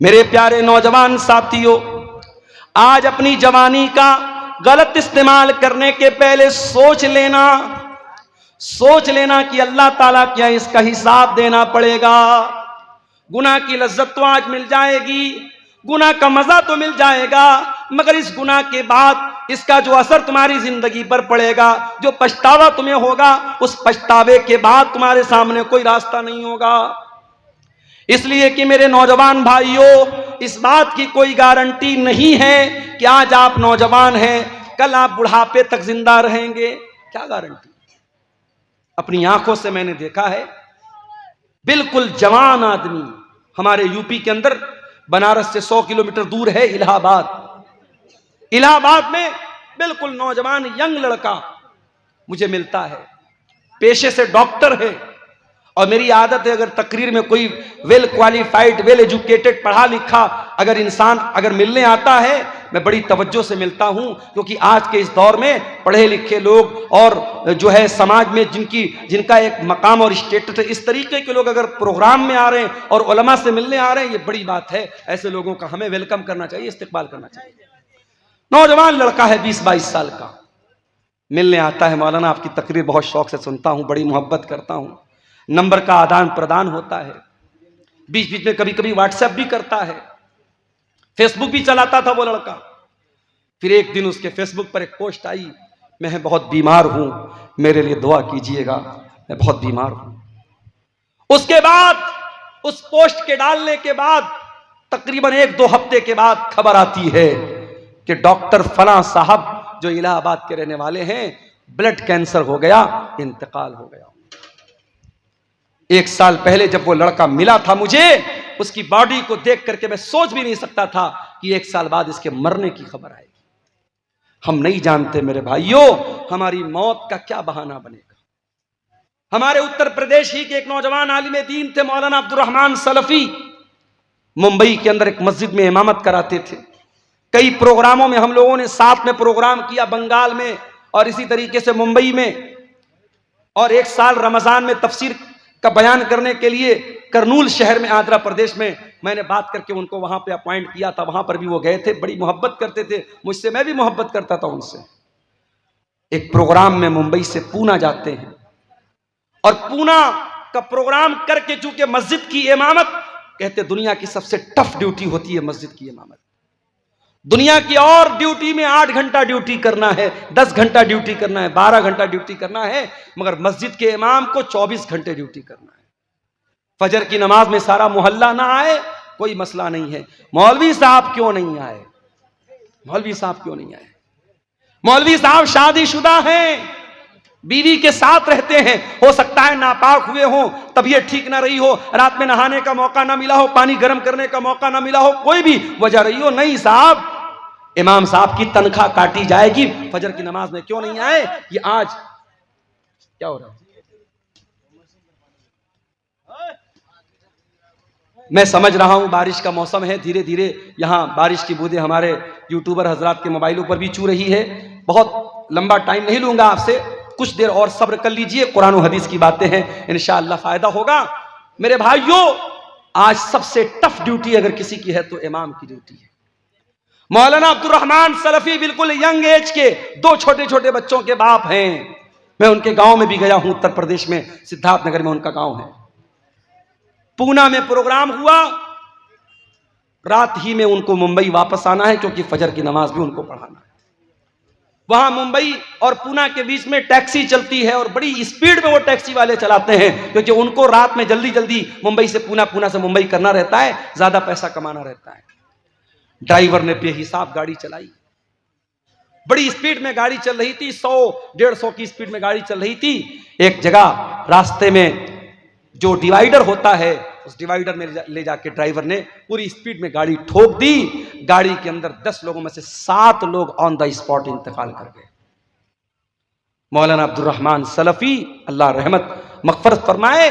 میرے پیارے نوجوان ساتھیوں، آج اپنی جوانی کا غلط استعمال کرنے کے پہلے سوچ لینا کہ اللہ تعالیٰ کیا اس کا حساب دینا پڑے گا۔ گناہ کی لذت تو آج مل جائے گی، گناہ کا مزہ تو مل جائے گا، مگر اس گناہ کے بعد اس کا جو اثر تمہاری زندگی پر پڑے گا، جو پچھتاوا تمہیں ہوگا، اس پچھتاوے کے بعد تمہارے سامنے کوئی راستہ نہیں ہوگا۔ اس لیے کہ میرے نوجوان بھائیوں، اس بات کی کوئی گارنٹی نہیں ہے کہ آج آپ نوجوان ہیں، کل آپ بڑھاپے تک زندہ رہیں گے۔ کیا گارنٹی؟ اپنی آنکھوں سے میں نے دیکھا ہے، بالکل جوان آدمی، ہمارے یو پی کے اندر بنارس سے 100 کلومیٹر دور ہے الہ آباد میں بالکل نوجوان ینگ لڑکا مجھے ملتا ہے، پیشے سے ڈاکٹر ہے، اور میری عادت ہے اگر تقریر میں کوئی ویل کوالیفائڈ ویل ایجوکیٹڈ پڑھا لکھا اگر انسان ملنے آتا ہے، میں بڑی توجہ سے ملتا ہوں، کیونکہ آج کے اس دور میں پڑھے لکھے لوگ اور جو ہے سماج میں جن کا ایک مقام اور اسٹیٹس ہے، اس طریقے کے لوگ اگر پروگرام میں آ رہے ہیں اور علماء سے ملنے آ رہے ہیں، یہ بڑی بات ہے۔ ایسے لوگوں کا ہمیں ویلکم کرنا چاہیے، استقبال کرنا چاہیے۔ نوجوان لڑکا ہے 20-22 سال کا، ملنے آتا ہے، مولانا آپ کی تقریر بہت شوق سے سنتا ہوں، بڑی محبت کرتا ہوں، نمبر کا آدان پردان ہوتا ہے، بیچ بیچ میں کبھی کبھی واٹس ایپ بھی کرتا ہے، فیس بک بھی چلاتا تھا وہ لڑکا۔ پھر ایک دن اس کے فیس بک پر ایک پوسٹ آئی، میں بہت بیمار ہوں، میرے لیے دعا کیجئے گا، میں بہت بیمار ہوں۔ اس کے بعد اس پوسٹ کے ڈالنے کے بعد تقریباً 1-2 ہفتے کے بعد خبر آتی ہے کہ ڈاکٹر فلاں صاحب جو الہ آباد کے رہنے والے ہیں، بلڈ کینسر ہو گیا، انتقال ہو گیا۔ 1 سال پہلے جب وہ لڑکا ملا تھا مجھے، اس کی باڈی کو دیکھ کر کے میں سوچ بھی نہیں سکتا تھا کہ 1 سال بعد اس کے مرنے کی خبر آئے گی۔ ہم نہیں جانتے میرے بھائیوں ہماری موت کا کیا بہانہ بنے گا۔ ہمارے اتر پردیش ہی کے ایک نوجوان عالم دین تھے، مولانا عبد الرحمن سلفی، ممبئی کے اندر ایک مسجد میں امامت کراتے تھے۔ کئی پروگراموں میں ہم لوگوں نے ساتھ میں پروگرام کیا، بنگال میں اور اسی طریقے سے ممبئی میں، اور 1 سال رمضان میں تفسیر کا بیان کرنے کے لیے کرنول شہر میں، آندھرا پردیش میں نے بات کر کے ان کو وہاں پہ اپوائنٹ کیا تھا، وہاں پر بھی وہ گئے تھے، بڑی محبت کرتے تھے مجھ سے، میں بھی محبت کرتا تھا ان سے۔ ایک پروگرام میں ممبئی سے پونا جاتے ہیں، اور پونا کا پروگرام کر کے چونکہ مسجد کی امامت، کہتے دنیا کی سب سے ٹف ڈیوٹی ہوتی ہے مسجد کی امامت۔ دنیا کی اور ڈیوٹی میں 8 گھنٹہ ڈیوٹی کرنا ہے، 10 گھنٹہ ڈیوٹی کرنا ہے، 12 گھنٹہ ڈیوٹی کرنا ہے، مگر مسجد کے امام کو 24 گھنٹے ڈیوٹی کرنا ہے۔ فجر کی نماز میں سارا محلہ نہ آئے کوئی مسئلہ نہیں ہے، مولوی صاحب کیوں نہیں آئے؟ مولوی صاحب کیوں نہیں آئے؟ مولوی صاحب شادی شدہ ہیں، بیوی کے ساتھ رہتے ہیں، ہو سکتا ہے ناپاک ہوئے ہوں، طبیعت ٹھیک نہ رہی ہو، رات میں نہانے کا موقع نہ ملا ہو، پانی گرم کرنے کا موقع نہ ملا ہو، کوئی بھی وجہ رہی ہو، نہیں صاحب امام صاحب کی تنخواہ کاٹی جائے گی، فجر کی نماز میں کیوں نہیں آئے؟ یہ آج کیا ہو رہا ہے؟ میں سمجھ رہا ہوں بارش کا موسم ہے، دھیرے دھیرے یہاں بارش کی بوندیں ہمارے یوٹیوبر حضرات کے موبائلوں پر بھی چو رہی ہے۔ بہت لمبا ٹائم نہیں لوں گا آپ سے، کچھ دیر اور صبر کر لیجئے، قرآن و حدیث کی باتیں ہیں، انشاءاللہ فائدہ ہوگا۔ میرے بھائیوں، آج سب سے ٹف ڈیوٹی اگر کسی کی ہے تو امام کی ڈیوٹی ہے۔ مولانا عبد الرحمن سلفی بالکل ینگ ایج کے 2 چھوٹے چھوٹے بچوں کے باپ ہیں۔ میں ان کے گاؤں میں بھی گیا ہوں، اتر پردیش میں سدھارتھ نگر میں ان کا گاؤں ہے۔ پونا میں پروگرام ہوا، رات ہی میں ان کو ممبئی واپس آنا ہے، کیونکہ فجر کی نماز بھی ان کو پڑھانا ہے۔ وہاں ممبئی اور پونا کے بیچ میں ٹیکسی چلتی ہے، اور بڑی اسپیڈ میں وہ ٹیکسی والے چلاتے ہیں، کیونکہ ان کو رات میں جلدی جلدی ممبئی سے پونا، پونا سے ممبئی کرنا رہتا ہے، زیادہ پیسہ کمانا رہتا ہے۔ ڈرائیور نے بے حساب گاڑی چلائی، بڑی اسپیڈ میں گاڑی چل رہی تھی، 100-150 کی اسپیڈ میں گاڑی چل رہی تھی۔ ایک جگہ راستے میں جو ڈیوائیڈر ہوتا ہے، اس ڈیوائیڈر میں لے جا کے ڈرائیور نے پوری اسپیڈ میں گاڑی ٹھوک دی، گاڑی کے اندر 10 لوگوں میں سے 7 لوگ آن دا اسپاٹ انتقال کر گئے۔ مولانا عبد الرحمن سلفی اللہ رحمت مغفرت فرمائے،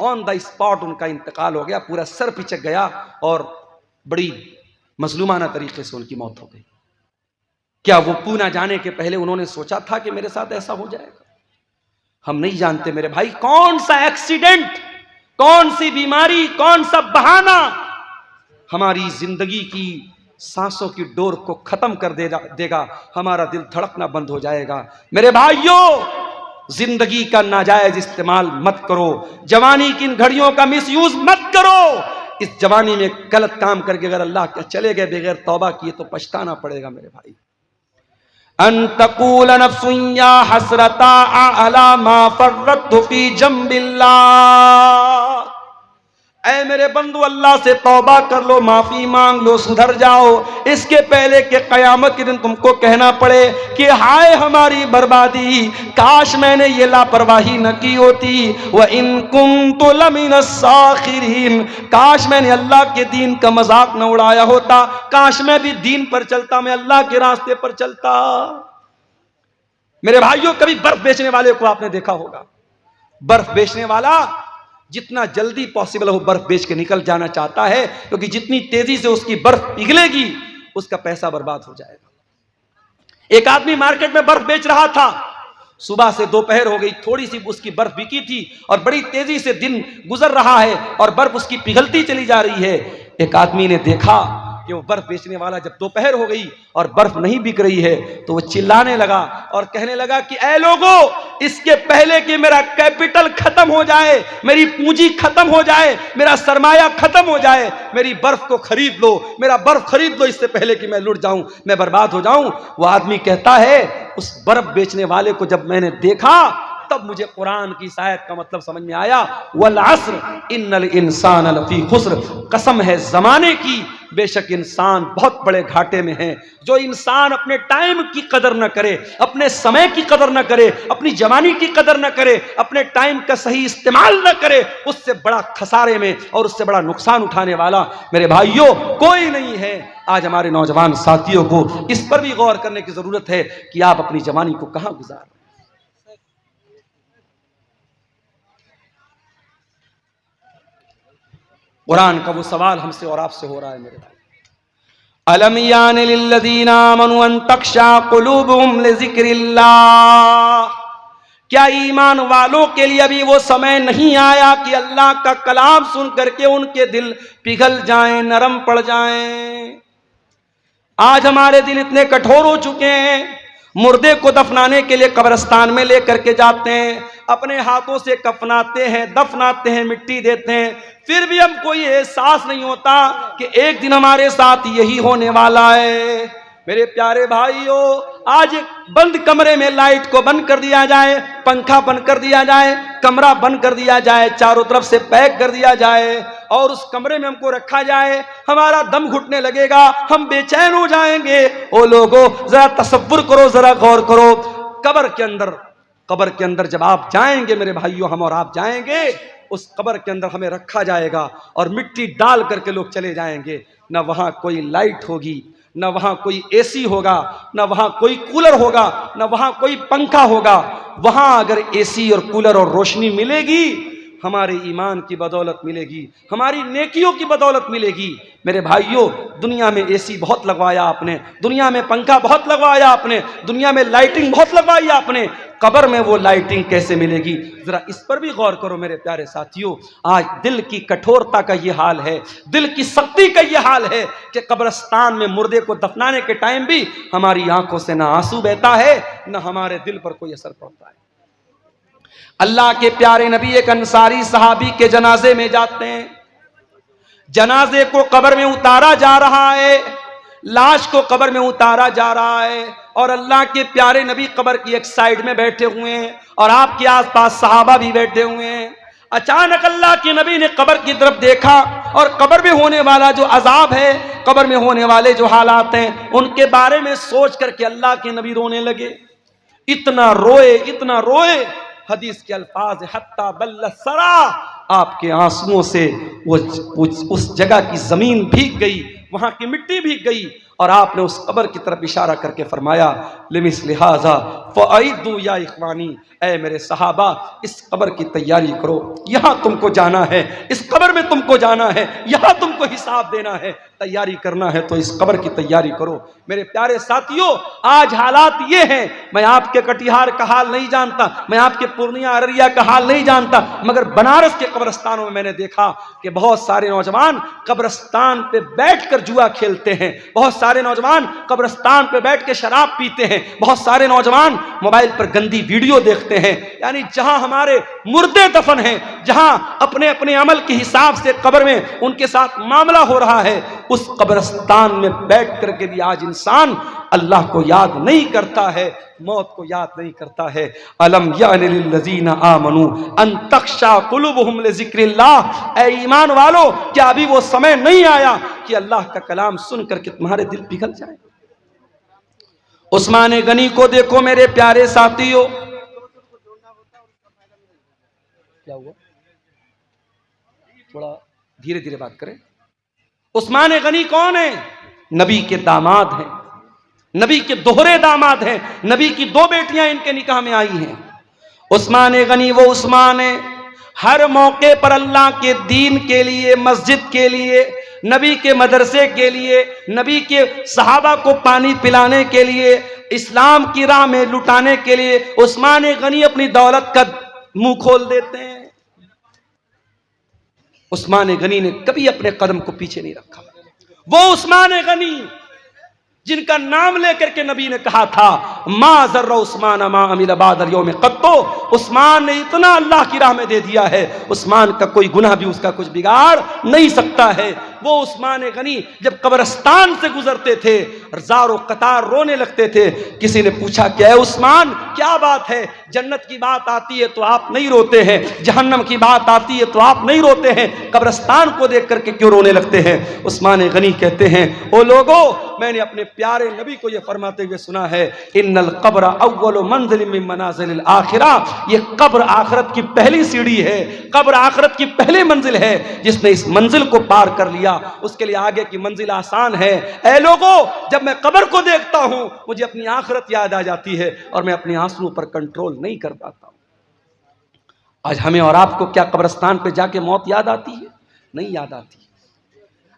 آن دا اسپاٹ ان کا انتقال ہو گیا، پورا سر پچک گیا، اور بڑی مظلومانہ طریقے سے ان کی موت ہو گئی۔ کیا وہ پونا جانے کے پہلے انہوں نے سوچا تھا کہ میرے ساتھ ایسا ہو جائے گا؟ ہم نہیں جانتے میرے بھائی، کون سا ایکسیڈنٹ، کون سی بیماری، کون سا بہانہ ہماری زندگی کی سانسوں کی ڈور کو ختم کر دے گا، ہمارا دل دھڑکنا بند ہو جائے گا۔ میرے بھائیوں، زندگی کا ناجائز استعمال مت کرو، جوانی کی ان گھڑیوں کا مس یوز مت کرو۔ اس جوانی میں غلط کام کر کے اگر اللہ کے چلے گئے بغیر توبہ کیے تو پچھتانا پڑے گا میرے بھائی۔ ان تقول نفس یا حسرتا علی ما فرطت فی جنب اللہ، اے میرے بندو اللہ سے توبہ کر لو، معافی مانگ لو، سدھر جاؤ، اس کے پہلے کہ قیامت کے دن تم کو کہنا پڑے کہ ہائے ہماری بربادی، کاش میں نے یہ لاپرواہی نہ کی ہوتی، وَإِن كُنتُ لَمِنَ السَّاخِرِينَ، کاش میں نے اللہ کے دین کا مذاق نہ اڑایا ہوتا، کاش میں بھی دین پر چلتا، میں اللہ کے راستے پر چلتا۔ میرے بھائیوں، کبھی برف بیچنے والے کو آپ نے دیکھا ہوگا، برف بیچنے والا جتنا جلدی پاسبل ہو برف بیچ کے نکل جانا چاہتا ہے، کیونکہ جتنی تیزی سے اس کی برف پگھلے گی اس کا پیسہ برباد ہو جائے گا۔ ایک آدمی مارکیٹ میں برف بیچ رہا تھا، صبح سے دوپہر ہو گئی، تھوڑی سی اس کی برف بکی تھی اور بڑی تیزی سے دن گزر رہا ہے اور برف اس کی پگھلتی چلی جا رہی ہے۔ ایک آدمی نے دیکھا کہ وہ برف بیچنے والا جب دوپہر ہو گئی اور برف نہیں بک رہی ہے تو وہ چلانے لگا اور کہنے لگا کہ اے لوگو، اس کے پہلے کہ میرا کیپٹل ختم ہو جائے، میری پونجی ختم ہو جائے، میرا سرمایہ ختم ہو جائے، میری برف کو خرید لو، میرا برف خرید لو، اس سے پہلے کہ میں لٹ جاؤں، میں برباد ہو جاؤں۔ وہ آدمی کہتا ہے اس برف بیچنے والے کو جب میں نے دیکھا تب مجھے قرآن کی اس آیت کا مطلب سمجھ میں آیا، والعصر ان الانسان لفی خسر، قسم ہے زمانے کی، بے شک انسان بہت بڑے گھاٹے میں ہے۔ جو انسان اپنے ٹائم کی قدر نہ کرے، اپنے سمے کی قدر نہ کرے، اپنی جوانی کی قدر نہ کرے، اپنے ٹائم کا صحیح استعمال نہ کرے، اس سے بڑا خسارے میں اور اس سے بڑا نقصان اٹھانے والا میرے بھائیوں کوئی نہیں ہے۔ آج ہمارے نوجوان ساتھیوں کو اس پر بھی غور کرنے کی ضرورت ہے کہ آپ اپنی جوانی کو کہاں گزار۔ قرآن کا وہ سوال ہم سے اور آپ سے ہو رہا ہے میرے بھائی، الم یان للذین آمنوا ان تخشع قلوبهم لذکر اللہ، کیا ایمان والوں کے لیے ابھی وہ سمے نہیں آیا کہ اللہ کا کلام سن کر کے ان کے دل پگھل جائیں، نرم پڑ جائیں؟ آج ہمارے دل اتنے کٹھور ہو چکے ہیں، مردے کو دفنانے کے لیے قبرستان میں لے کر کے جاتے ہیں، اپنے ہاتھوں سے کفناتے ہیں، دفناتے ہیں، مٹی دیتے ہیں، پھر بھی ہم کوئی احساس نہیں ہوتا کہ ایک دن ہمارے ساتھ یہی ہونے والا ہے۔ میرے پیارے بھائیوں، آج بند کمرے میں لائٹ کو بند کر دیا جائے، پنکھا بند کر دیا جائے، کمرہ بند کر دیا جائے، چاروں طرف سے پیک کر دیا جائے اور اس کمرے میں ہم کو رکھا جائے، ہمارا دم گھٹنے لگے گا، ہم بے چین ہو جائیں گے۔ او لوگو، ذرا تصور کرو، ذرا غور کرو، قبر کے اندر جب آپ جائیں گے میرے بھائیوں، ہم اور آپ جائیں گے، اس قبر کے اندر ہمیں رکھا جائے گا اور مٹی ڈال کر کے لوگ چلے جائیں گے، نہ وہاں کوئی لائٹ ہوگی، نہ وہاں کوئی اے سی ہوگا، نہ وہاں کوئی کولر ہوگا، نہ وہاں کوئی پنکھا ہوگا۔ وہاں اگر اے سی اور کولر اور روشنی ملے گی، ہمارے ایمان کی بدولت ملے گی، ہماری نیکیوں کی بدولت ملے گی۔ میرے بھائیوں، دنیا میں اے سی بہت لگوایا آپ نے، دنیا میں پنکھا بہت لگوایا آپ نے، دنیا میں لائٹنگ بہت لگوائی آپ نے، قبر میں وہ لائٹنگ کیسے ملے گی؟ ذرا اس پر بھی غور کرو میرے پیارے ساتھیوں۔ آج دل کی کٹھورتا کا یہ حال ہے، دل کی سختی کا یہ حال ہے کہ قبرستان میں مردے کو دفنانے کے ٹائم بھی ہماری آنکھوں سے نہ آنسو بہتا ہے، نہ ہمارے دل پر کوئی اثر پڑتا ہے۔ اللہ کے پیارے نبی ایک انصاری صحابی کے جنازے میں جاتے ہیں، جنازے کو قبر میں اتارا جا رہا ہے، لاش کو قبر میں اتارا جا رہا ہے اور اللہ کے پیارے نبی قبر کی ایک سائیڈ میں بیٹھے ہوئے ہیں اور آپ کے آس پاس صحابہ بھی بیٹھے ہوئے ہیں۔ اچانک اللہ کے نبی نے قبر کی طرف دیکھا اور قبر میں ہونے والا جو عذاب ہے، قبر میں ہونے والے جو حالات ہیں، ان کے بارے میں سوچ کر کے اللہ کے نبی رونے لگے، اتنا روئے، حدیث کے الفاظ حتی بل سرا، آپ کے آنسوؤں سے اس جگہ کی زمین بھیگ گئی، وہاں کی مٹی بھیگ گئی اور آپ نے اس قبر کی طرف اشارہ کر کے فرمایا لمثل ھذا فاعدوا یا اخوانی، اے میرے صحابہ اس قبر کی تیاری کرو، یہاں تم کو جانا ہے، اس قبر میں تم کو جانا ہے، یہاں تم کو حساب دینا ہے، تیاری کرنا ہے تو اس قبر کی تیاری کرو۔ میرے پیارے ساتھیوں، آج حالات یہ ہیں، میں آپ کے کٹیہار کا حال نہیں جانتا، میں آپ کے پورنیہ ارریہ کا حال نہیں جانتا، مگر بنارس کے قبرستانوں میں میں نے دیکھا کہ بہت سارے نوجوان قبرستان پہ بیٹھ کر جوا کھیلتے ہیں، بہت سارے نوجوان قبرستان پہ بیٹھ کے شراب پیتے ہیں، بہت سارے نوجوان موبائل پر گندی ویڈیو دیکھتے ہیں۔ یعنی جہاں ہمارے مردے دفن ہیں، جہاں اپنے اپنے عمل کے حساب سے قبر میں ان کے ساتھ معاملہ ہو رہا ہے، اس قبرستان میں بیٹھ کر کے بھی آج انسان اللہ کو یاد نہیں کرتا ہے، موت کو یاد نہیں کرتا ہے۔ الم یعن للذین آمنوا ان تخشع قلوبہم لذکر اللہ، اے ایمان والو کیا ابھی وہ سمے نہیں آیا کہ اللہ کا کلام سن کر کے تمہارے دل پگھل جائے؟ عثمان غنی کو دیکھو میرے پیارے ساتھیوں، کیا ہوا؟ تھوڑا دھیرے دھیرے بات کریں۔ عثمان غنی کون ہے؟ نبی کے داماد ہیں، نبی کے دوہرے داماد ہیں، نبی کی دو بیٹیاں ان کے نکاح میں آئی ہیں۔ عثمان غنی وہ عثمان ہے، ہر موقع پر اللہ کے دین کے لیے، مسجد کے لیے، نبی کے مدرسے کے لیے، نبی کے صحابہ کو پانی پلانے کے لیے، اسلام کی راہ میں لٹانے کے لیے عثمان غنی اپنی دولت کا منہ کھول دیتے ہیں۔ عثمان غنی نے کبھی اپنے قدم کو پیچھے نہیں رکھا۔ وہ عثمان غنی جن کا نام لے کر کے نبی نے کہا تھا ما ضر عثمان ما عمل بعد اليوم قط، عثمان نے اتنا اللہ کی راہ میں دے دیا ہے، عثمان کا کوئی گناہ بھی اس کا کچھ بگاڑ نہیں سکتا ہے۔ وہ عثمان غنی جب قبرستان سے گزرتے تھے زار و قطار رونے لگتے تھے۔ کسی نے پوچھا کہ اے عثمان کیا بات ہے، جنت کی بات آتی ہے تو آپ نہیں روتے ہیں، جہنم کی بات آتی ہے تو آپ نہیں روتے ہیں، قبرستان کو دیکھ کر کے کیوں رونے لگتے ہیں؟ عثمان غنی کہتے ہیں او لوگو، میں نے اپنے پیارے نبی کو یہ فرماتے ہوئے سنا ہے ان القبر اول منزل من منازل الاخرہ، یہ قبر آخرت کی پہلی سیڑھی ہے، قبر آخرت کی پہلی منزل ہے، جس نے اس منزل کو پار کر لیا اس کے لیے آگے کی منزل آسان ہے۔ اے لوگو، جب میں قبر کو دیکھتا ہوں مجھے اپنی آخرت یاد آ جاتی ہے اور میں اپنے آنسوؤں پر کنٹرول نہیں کر پاتا ہوں۔ آج ہمیں اور آپ کو کیا قبرستان پہ جا کے موت یاد آتی ہے؟ نہیں یاد آتی۔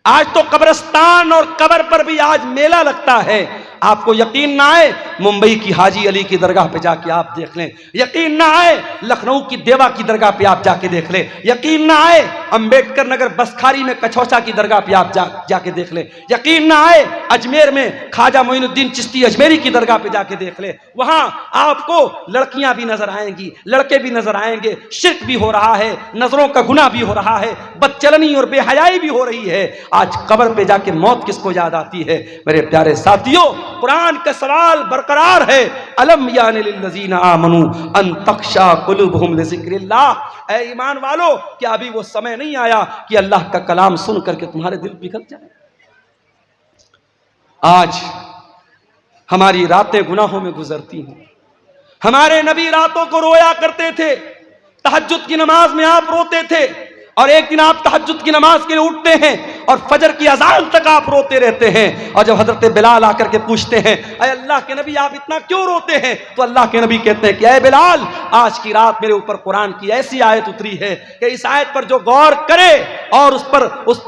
آج تو قبرستان اور قبر پر بھی آج میلہ لگتا ہے۔ آپ کو یقین نہ آئے ممبئی کی حاجی علی کی درگاہ پہ جا کے آپ دیکھ لیں، یقین نہ آئے لکھنؤ کی دیوا کی درگاہ پہ آپ جا کے دیکھ لیں، یقین نہ آئے امبیڈکر نگر بسکھاری میں کچھوچا کی درگاہ پہ آپ جا کے دیکھ لیں، یقین نہ آئے اجمیر میں خواجہ معین الدین چشتی اجمیری کی درگاہ پہ جا کے دیکھ لیں۔ وہاں آپ کو لڑکیاں بھی نظر آئیں گی، لڑکے بھی نظر آئیں گے، شرک بھی ہو رہا ہے، نظروں کا گناہ بھی ہو رہا ہے، بدچلنی اور بے حیائی بھی ہو رہی ہے۔ آج قبر پہ جا کے موت کس کو یاد آتی ہے؟ میرے پیارے ساتھیوں، قرآن کا سوال برقرار ہے، الم یعن للذین آمنوا ان تخشع قلوبہم لذکر اللہ، اے ایمان والو کیا ابھی وہ سمے نہیں آیا کہ اللہ کا کلام سن کر کے تمہارے دل پگھل جائے؟ آج ہماری راتیں گناہوں میں گزرتی ہیں۔ ہمارے نبی راتوں کو رویا کرتے تھے، تہجد کی نماز میں آپ روتے تھے، اور ایک دن آپ تہجد کی نماز کے لیے اٹھتے ہیں اور فجر کی اذان تک آپ روتے رہتے ہیں، اور جب حضرت بلال آ کر کے پوچھتے ہیں اے اللہ کے نبی آپ اتنا کیوں روتے ہیں، تو اللہ کے نبی کہتے ہیں کہ اے بلال آج کی رات میرے اوپر قرآن کی ایسی آیت اتری ہے کہ اس آیت پر جو غور کرے اور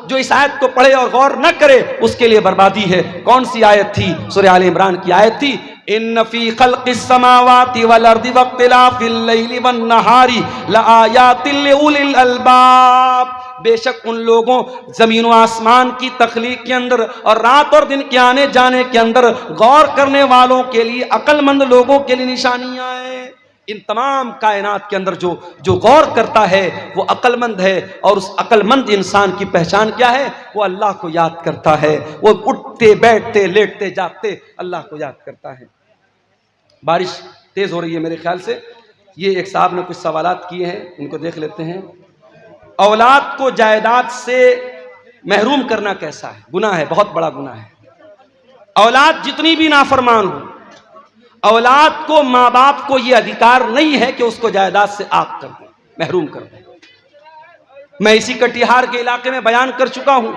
جو اس آیت کو پڑھے اور غور نہ کرے اس کے لیے بربادی ہے۔ کون سی آیت تھی؟ سورہ آل عمران کی آیت تھی ان فی خلق السماوات والارض واختلاف اللیل والنہار لآیات لأولی الالباب، بے شک ان لوگوں زمین و آسمان کی تخلیق کے اندر اور رات اور دن کے آنے جانے کے اندر غور کرنے والوں کے لیے، عقل مند لوگوں کے لیے نشانیاں ہیں۔ ان تمام کائنات کے اندر جو غور کرتا ہے وہ عقل مند ہے، اور اس عقل مند انسان کی پہچان کیا ہے؟ وہ اللہ کو یاد کرتا ہے، وہ اٹھتے بیٹھتے لیٹتے جاگتے اللہ کو یاد کرتا ہے۔ بارش تیز ہو رہی ہے میرے خیال سے، یہ ایک صاحب نے کچھ سوالات کیے ہیں، ان کو دیکھ لیتے ہیں۔ اولاد کو جائیداد سے محروم کرنا کیسا ہے؟ گناہ ہے، بہت بڑا گناہ ہے۔ اولاد جتنی بھی نافرمان ہو، اولاد کو ماں باپ کو یہ ادھیکار نہیں ہے کہ اس کو جائیداد سے عاق کر دیں، محروم کر دیں۔ میں اسی کٹیہار کے علاقے میں بیان کر چکا ہوں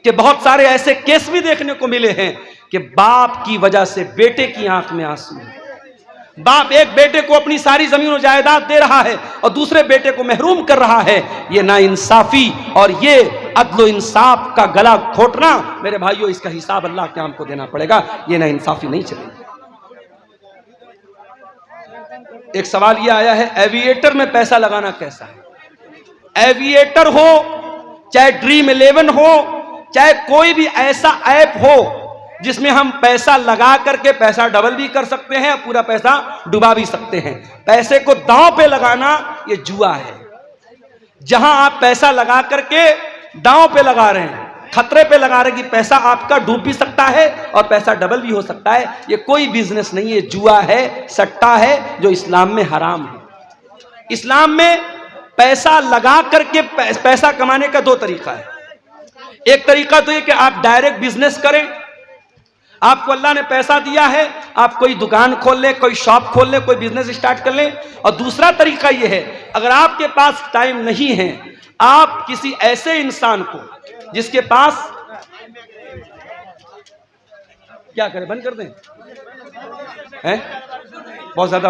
کہ بہت سارے ایسے کیس بھی دیکھنے کو ملے ہیں کہ باپ کی وجہ سے بیٹے کی آنکھ میں آنسو ہے، باپ ایک بیٹے کو اپنی ساری زمین و جائیداد دے رہا ہے اور دوسرے بیٹے کو محروم کر رہا ہے، یہ ناانصافی اور یہ عدل و انصاف کا گلا گھونٹنا، میرے بھائیوں اس کا حساب اللہ کے ہم کو دینا پڑے گا، یہ ناانصافی نہیں چلے گی۔ ایک سوال یہ آیا ہے، ایویٹر میں پیسہ لگانا کیسا ہے؟ ایویٹر ہو، چاہے ڈریم 11 ہو، چاہے کوئی بھی ایسا ایپ ہو جس میں ہم پیسہ لگا کر کے پیسہ ڈبل بھی کر سکتے ہیں، پورا پیسہ ڈبا بھی سکتے ہیں۔ پیسے کو داؤں پہ لگانا یہ جوا ہے۔ جہاں آپ پیسہ لگا کر کے داؤں پہ لگا رہے ہیں، خطرے پہ لگا رہے ہیں کہ پیسہ آپ کا ڈوب بھی سکتا ہے اور پیسہ ڈبل بھی ہو سکتا ہے، یہ کوئی بزنس نہیں ہے، جوا ہے، سٹا ہے، جو اسلام میں حرام ہے۔ اسلام میں پیسہ لگا کر کے پیسہ کمانے کا دو طریقہ ہے۔ ایک طریقہ تو یہ کہ آپ ڈائریکٹ بزنس کریں، آپ کو اللہ نے پیسہ دیا ہے، آپ کوئی دکان کھول لیں، کوئی شاپ کھول لیں، کوئی بزنس اسٹارٹ کر لیں۔ اور دوسرا طریقہ یہ ہے، اگر آپ کے پاس ٹائم نہیں ہے، آپ کسی ایسے انسان کو جس کے پاس کیا کریں، بند کر دیں بہت زیادہ